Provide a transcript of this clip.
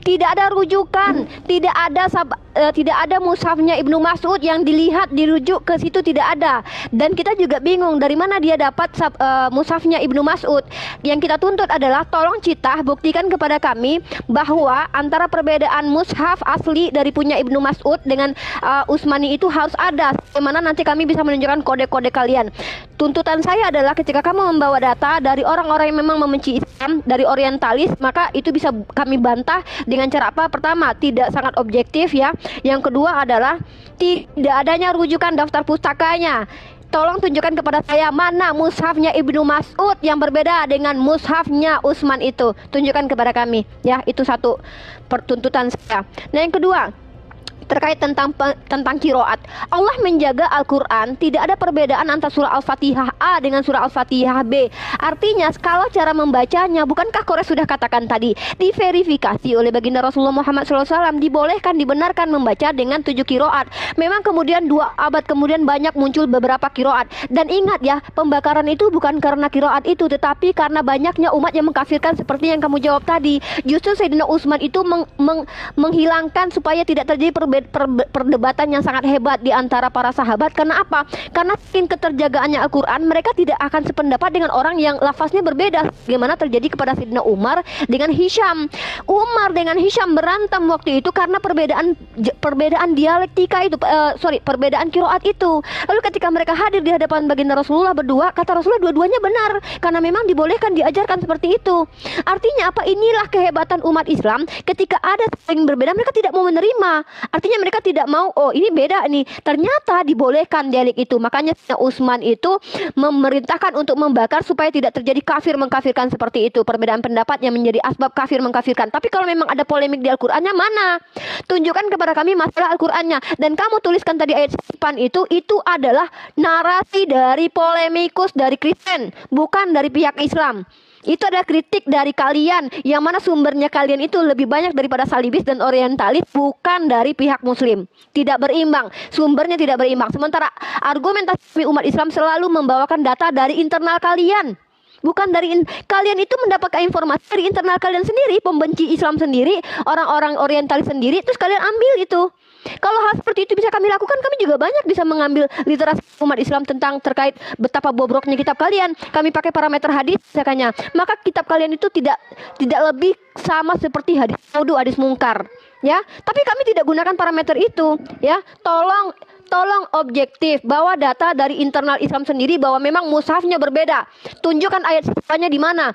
Tidak ada rujukan, tidak ada mushafnya Ibnu Mas'ud yang dilihat dirujuk ke situ, tidak ada. Dan kita juga bingung dari mana dia dapat mushafnya Ibnu Mas'ud. Yang kita tuntut adalah tolong Citah buktikan kepada kami bahwa antara perbedaan mushaf asli dari punya Ibnu Mas'ud dengan Utsmani itu harus ada. Bagaimana nanti kami bisa menunjukkan kode-kode kalian. Tuntutan saya adalah ketika kamu membawa data dari orang-orang yang memang membenci Islam, dari orientalis, maka itu bisa kami bantah dengan cara apa? Pertama, tidak sangat objektif ya. Yang kedua adalah tidak adanya rujukan daftar pustakanya. Tolong tunjukkan kepada saya mana mushafnya Ibnu Mas'ud yang berbeda dengan mushafnya Utsman itu. Tunjukkan kepada kami ya, itu satu pertuntutan saya. Nah, yang kedua, terkait tentang kiroat. Allah menjaga Al-Quran, tidak ada perbedaan antara surah Al-Fatihah A dengan surah Al-Fatihah B. Artinya kalau cara membacanya, bukankah Quraisy sudah katakan tadi, diverifikasi oleh baginda Rasulullah Muhammad SAW, dibolehkan, dibenarkan membaca dengan 7 kiroat. Memang kemudian 2 abad kemudian banyak muncul beberapa kiroat. Dan ingat ya, pembakaran itu bukan karena kiroat itu, tetapi karena banyaknya umat yang mengkafirkan seperti yang kamu jawab tadi. Justru Sayyidina Utsman itu menghilangkan supaya tidak terjadi perdebatan yang sangat hebat di antara para sahabat. Karena apa? Karena saking keterjagaannya Al-Quran, mereka tidak akan sependapat dengan orang yang lafaznya berbeda. Bagaimana terjadi kepada Sayyidina Umar dengan Hisham. Umar dengan Hisham berantem waktu itu karena perbedaan dialektika itu, perbedaan kiroat itu. Lalu ketika mereka hadir di hadapan baginda Rasulullah berdua, kata Rasulullah dua-duanya benar, karena memang dibolehkan diajarkan seperti itu. Artinya apa? Inilah kehebatan umat Islam. Ketika ada yang berbeda, mereka tidak mau menerima. Artinya mereka tidak mau, oh ini beda nih. Ternyata dibolehkan dialek itu. Makanya Utsman itu memerintahkan untuk membakar supaya tidak terjadi kafir mengkafirkan seperti itu. Perbedaan pendapat yang menjadi asbab kafir mengkafirkan. Tapi kalau memang ada polemik di Al-Qur'annya, mana? Tunjukkan kepada kami masalah Al-Qur'annya. Dan kamu tuliskan tadi ayat 8 itu adalah narasi dari polemikus dari Kristen, bukan dari pihak Islam. Itu adalah kritik dari kalian, yang mana sumbernya kalian itu lebih banyak daripada salibis dan orientalis, bukan dari pihak muslim. Tidak berimbang, sumbernya tidak berimbang. Sementara argumentasi umat Islam selalu membawakan data dari internal kalian, bukan dari kalian itu mendapatkan informasi dari internal kalian sendiri, pembenci Islam sendiri, orang-orang orientalis sendiri, terus kalian ambil itu. Kalau hal seperti itu bisa kami lakukan, kami juga banyak bisa mengambil literasi umat Islam tentang terkait betapa bobroknya kitab kalian. Kami pakai parameter hadis misalnya. Maka kitab kalian itu tidak lebih sama seperti hadis maudhu, hadis mungkar, ya. Tapi kami tidak gunakan parameter itu, ya. Tolong objektif, bawa data dari internal Islam sendiri bahwa memang mushafnya berbeda. Tunjukkan ayat sifatnya di mana.